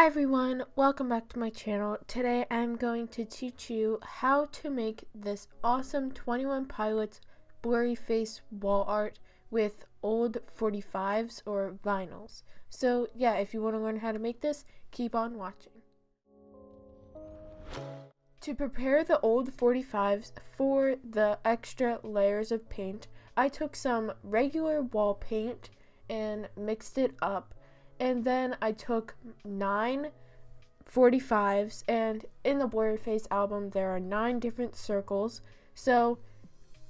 Hi everyone, welcome back to my channel. Today I'm going to teach you how to make this awesome 21 Pilots blurry face wall art with old 45's or vinyls. So yeah, if you want to learn how to make this, keep on watching. To prepare the old 45's for the extra layers of paint, I took some regular wall paint and mixed it up. And then I took 9 45's, and in the Blurry Face album there are 9 different circles. So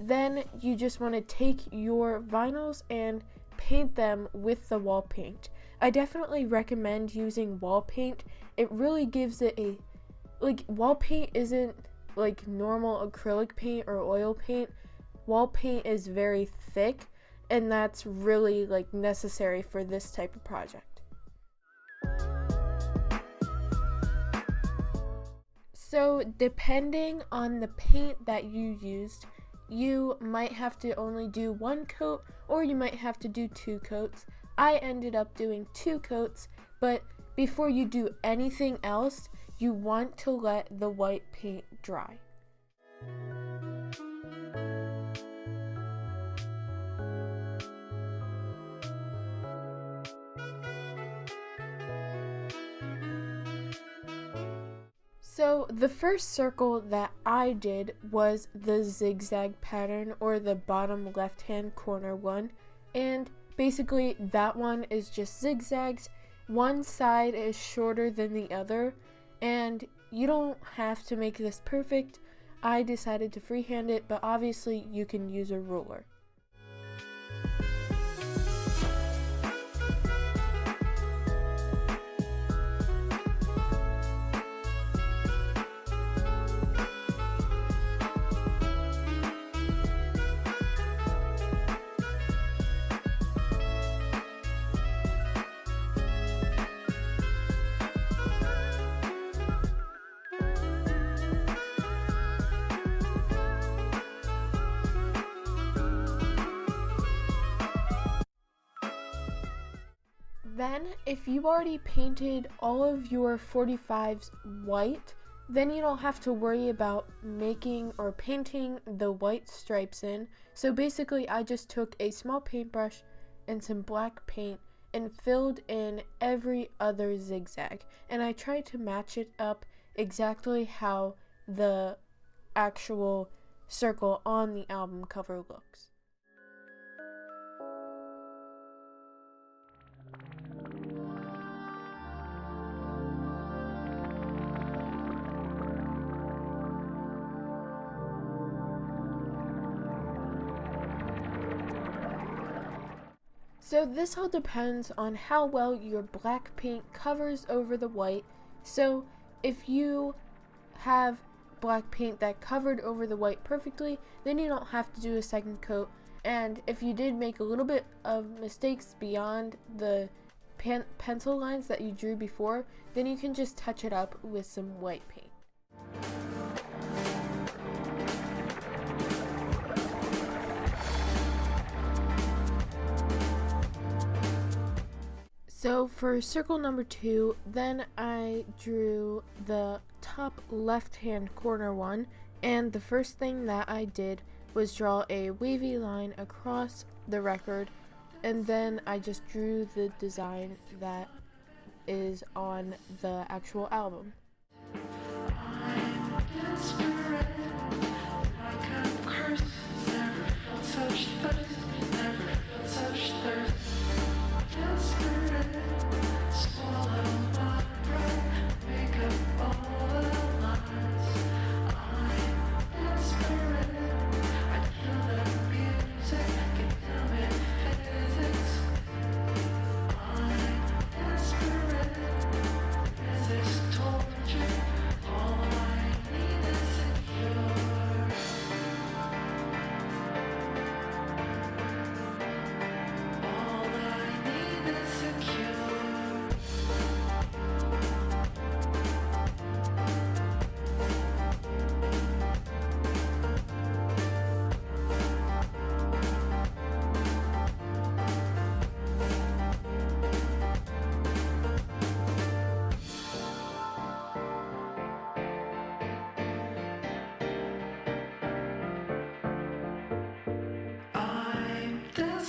then you just want to take your vinyls and paint them with the wall paint. I definitely recommend using wall paint. It really gives it a, wall paint isn't like normal acrylic paint or oil paint. Wall paint is very thick, and that's really necessary for this type of project. So depending on the paint that you used, you might have to only do 1 coat or you might have to do 2 coats. I ended up doing 2 coats, but before you do anything else, you want to let the white paint dry. So the first circle that I did was the zigzag pattern, or the bottom left hand corner one, and basically that one is just zigzags. One side is shorter than the other, and you don't have to make this perfect. I decided to freehand it, but obviously you can use a ruler. Then, if you already painted all of your 45's white, then you don't have to worry about making or painting the white stripes in. So basically, I just took a small paintbrush and some black paint and filled in every other zigzag. And I tried to match it up exactly how the actual circle on the album cover looks. So this all depends on how well your black paint covers over the white. So if you have black paint that covered over the white perfectly, then you don't have to do a second coat. And if you did make a little bit of mistakes beyond the pencil lines that you drew before, then you can just touch it up with some white paint. So for circle number 2, then I drew the top left hand corner one, and the first thing that I did was draw a wavy line across the record, and then I just drew the design that is on the actual album.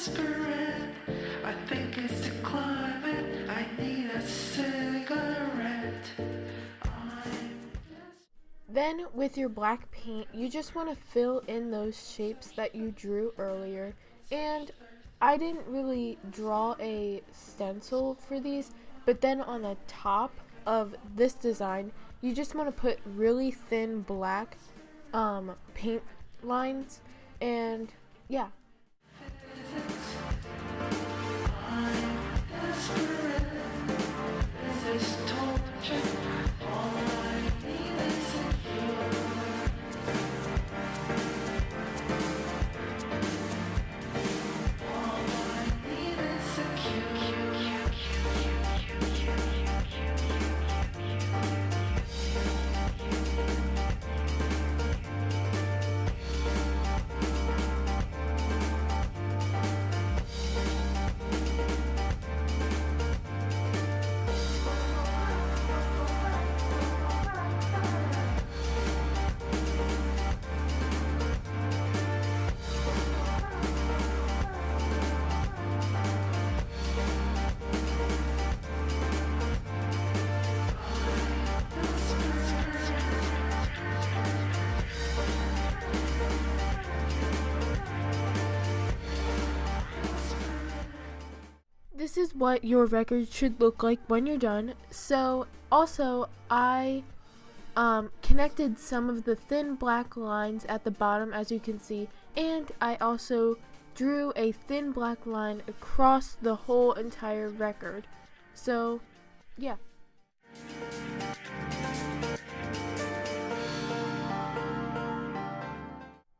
desperate. I think it's the climate. I need a cigarette. Then with your black paint, you just want to fill in those shapes that you drew earlier. And I didn't really draw a stencil for these, but then on the top of this design, you just want to put really thin black paint lines, and yeah. This is what your record should look like when you're done. So also I connected some of the thin black lines at the bottom, as you can see, and I also drew a thin black line across the whole entire record. So yeah.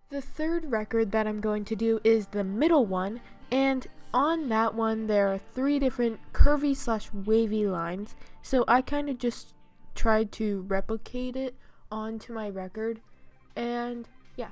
The third record that I'm going to do is the middle one, and on that one there are 3 different curvy / wavy lines, so I kind of just tried to replicate it onto my record, and yeah.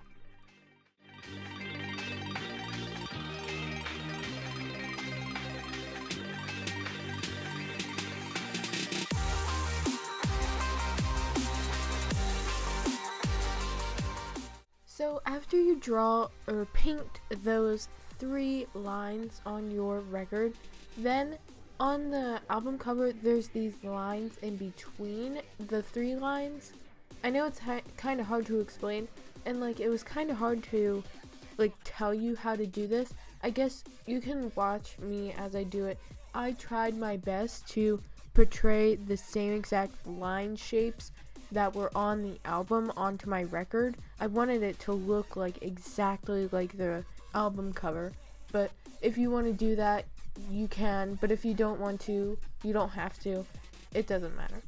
So after you draw or paint those 3 lines on your record, then on the album cover there's these lines in between the 3 lines. I know it's kind of hard to explain, and like it was kind of hard to like tell you how to do this. I guess you can watch me as I do it. I tried my best to portray the same exact line shapes that were on the album onto my record. I wanted it to look like exactly like the album cover, but if you want to do that, you can, but if you don't want to, you don't have to. It doesn't matter.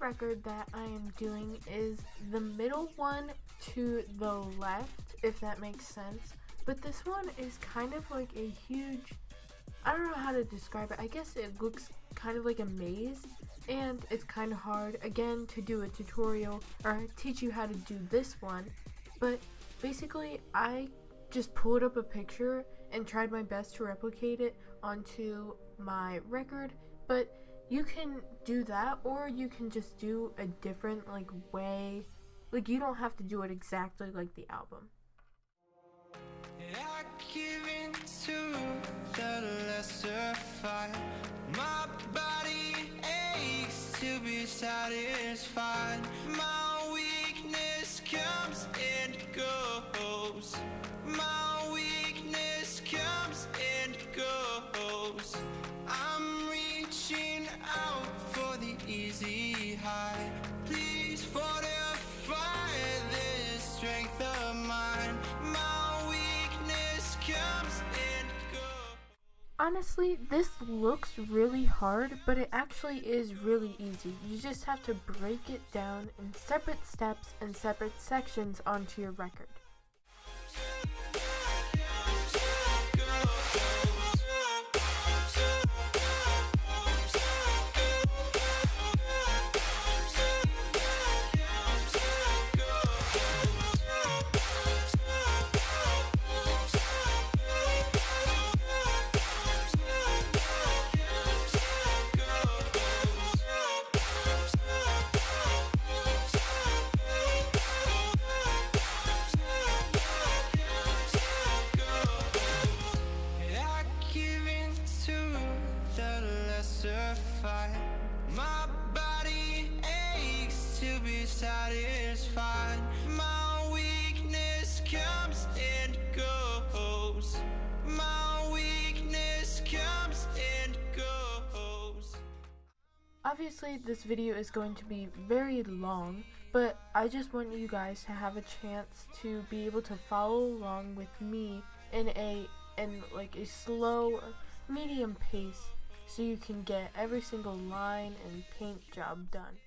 Record that I am doing is the middle one to the left, if that makes sense. But this one is kind of like a huge, I don't know how to describe it. I guess it looks kind of like a maze, and it's kind of hard again to do a tutorial or teach you how to do this one. But basically I just pulled up a picture and tried my best to replicate it onto my record, but you can do that, or you can just do a different like way. Like, you don't have to do it exactly like the album. I give in to the lesser fight. My body aches to be satisfied. My weakness comes and goes. My weakness comes and goes. I'm reaching out for the easy high. Please fortify this strength of mine. My weakness comes and goes. Honestly, this looks really hard, but it actually is really easy. You just have to break it down in separate steps and separate sections onto your record. My body aches to be satisfied. My weakness comes and goes. My weakness comes and goes. Obviously, this video is going to be very long, but I just want you guys to have a chance to be able to follow along with me in a slow, medium pace, so you can get every single line and paint job done.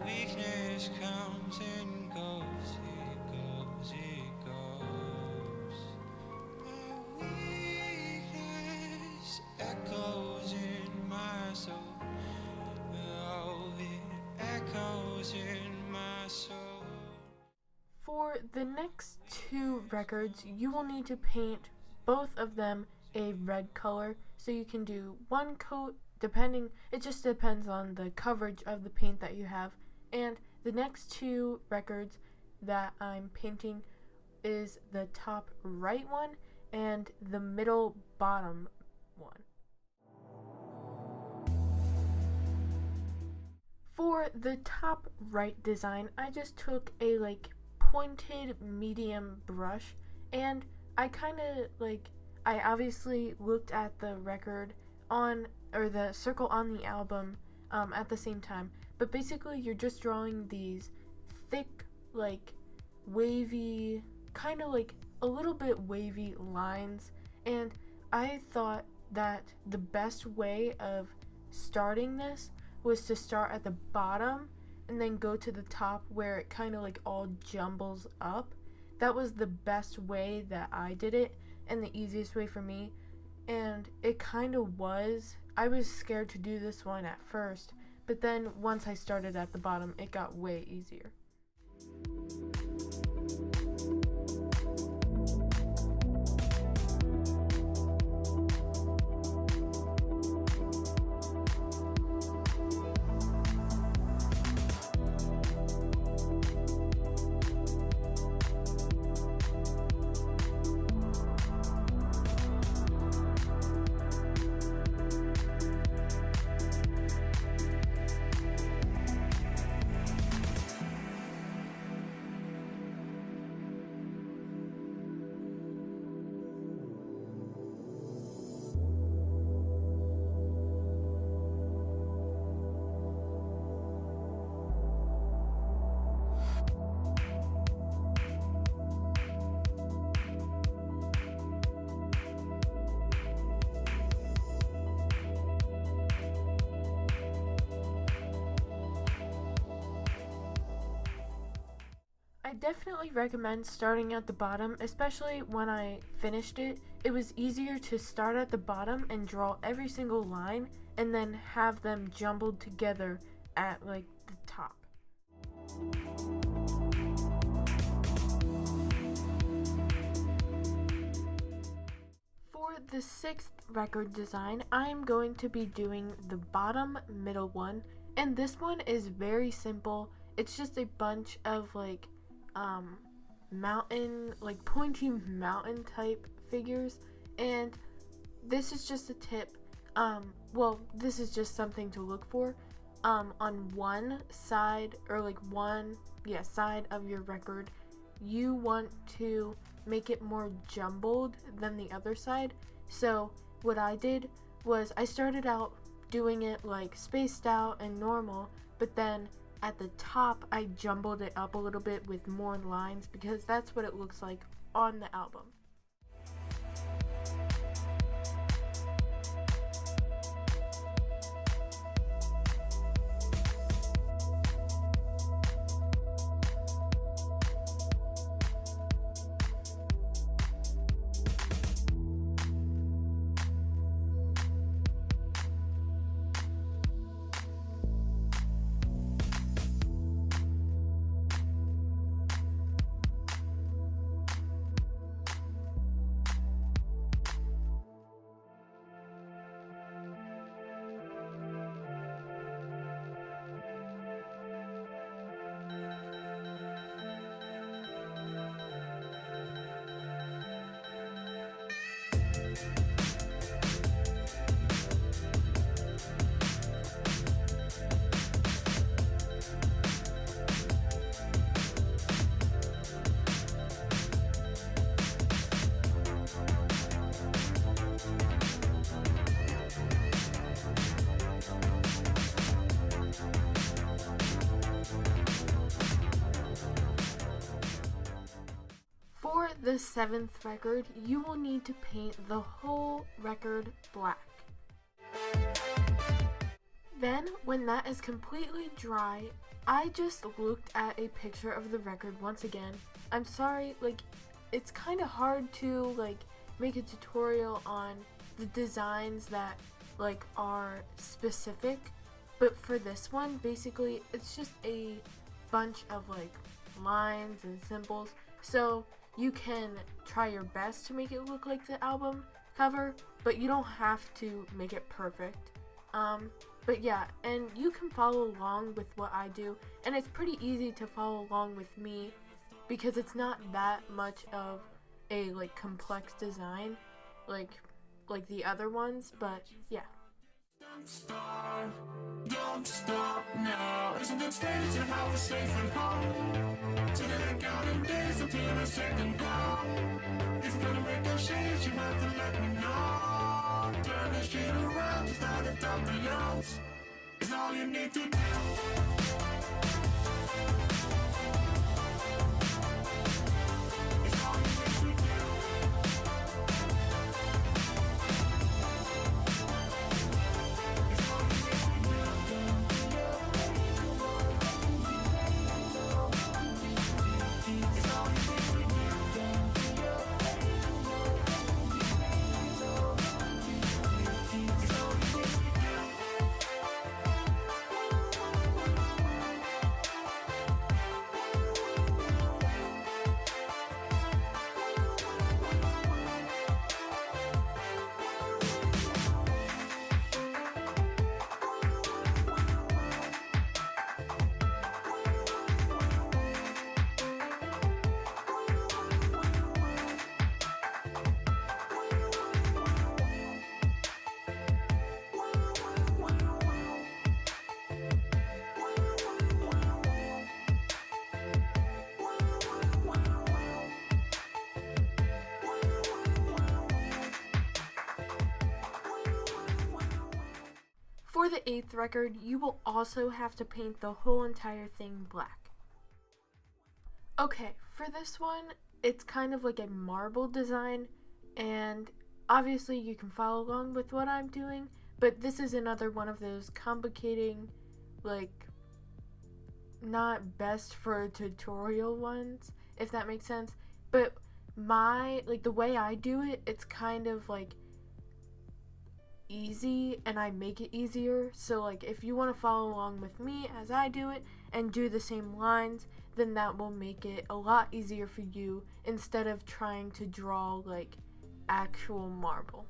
Weakness comes and goes, it goes, it goes. My weakness echoes in my soul. Oh, it echoes in my soul. For the next two records, you will need to paint both of them a red color, so you can do one coat it just depends on the coverage of the paint that you have. And the next two records that I'm painting is the top right one and the middle bottom one. For the top right design, I just took a pointed medium brush, and I obviously looked at the record or the circle on the album at the same time. But basically, you're just drawing these thick, wavy, a little bit wavy lines. And I thought that the best way of starting this was to start at the bottom and then go to the top where it all jumbles up. That was the best way that I did it, and the easiest way for me. And it was. I was scared to do this one at first, but then once I started at the bottom, it got way easier. I definitely recommend starting at the bottom, especially when I finished it. It was easier to start at the bottom and draw every single line and then have them jumbled together at like the top. For the 6th record design, I am going to be doing the bottom middle one, and this one is very simple. It's just a bunch of like mountain, like pointy mountain type figures, and this is just a tip. Well, this is just something to look for. On one side, or like side of your record, you want to make it more jumbled than the other side. So what I did was I started out doing it like spaced out and normal, but then at the top I jumbled it up a little bit with more lines because that's what it looks like on the album. For the 7th record, you will need to paint the whole record black. Then, when that is completely dry, I just looked at a picture of the record once again. I'm sorry, like, it's kind of hard to, like, make a tutorial on the designs that, like, are specific. But for this one, basically, it's just a bunch of, like, lines and symbols. So you can try your best to make it look like the album cover, but you don't have to make it perfect. But yeah, and you can follow along with what I do, and it's pretty easy to follow along with me because it's not that much of a like complex design like the other ones, but yeah. Don't stop now. Isn't it strange to have a safe and home? So that I counting days until a second go. If you're gonna make a change, you have to let me know. Turn the shit around, just start at top of yours. It's all you need to do. For the 8th record, you will also have to paint the whole entire thing black. Okay, for this one, it's kind of like a marble design, and obviously you can follow along with what I'm doing, but this is another one of those complicating, like, not best for tutorial ones, if that makes sense. But the way I do it, it's kind of like easy, and I make it easier. So like if you want to follow along with me as I do it and do the same lines, then that will make it a lot easier for you instead of trying to draw like actual marble.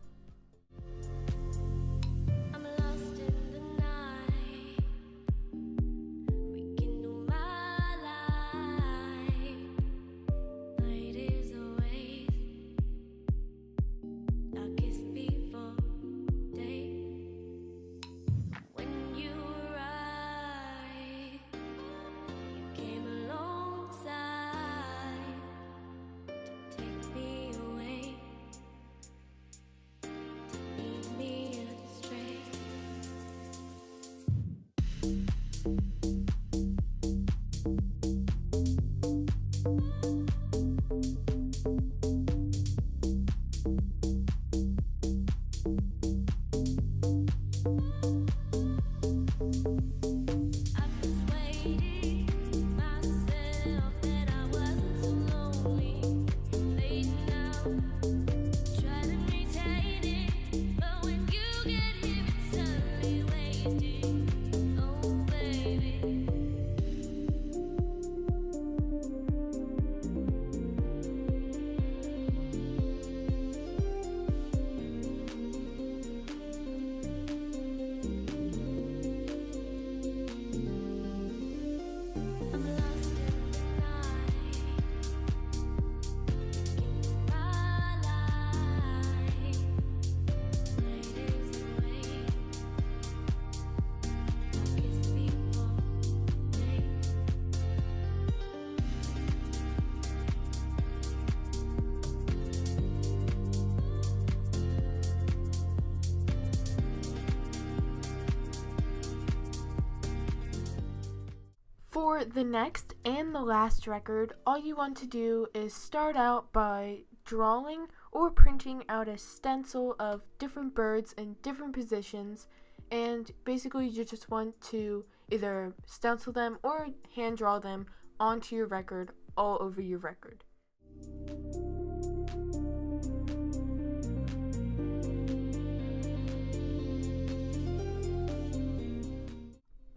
For the next and the last record, all you want to do is start out by drawing or printing out a stencil of different birds in different positions, and basically you just want to either stencil them or hand draw them onto your record, all over your record.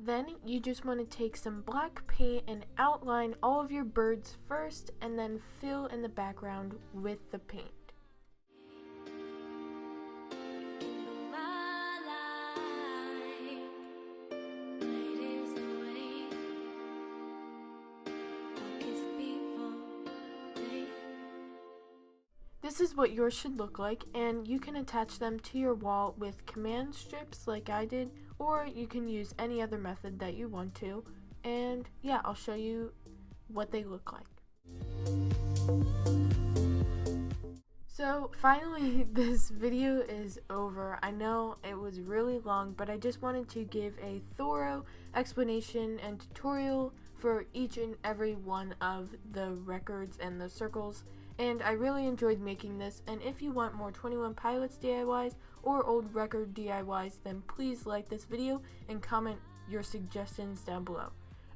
Then you just want to take some black paint and outline all of your birds first, and then fill in the background with the paint. This is what yours should look like, and you can attach them to your wall with command strips like I did, or you can use any other method that you want to. And yeah, I'll show you what they look like. So finally, this video is over. I know it was really long, but I just wanted to give a thorough explanation and tutorial for each and every one of the records and the circles. And I really enjoyed making this, and if you want more 21 Pilots DIYs or old record DIYs, then please like this video and comment your suggestions down below.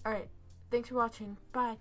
Alright, thanks for watching. Bye.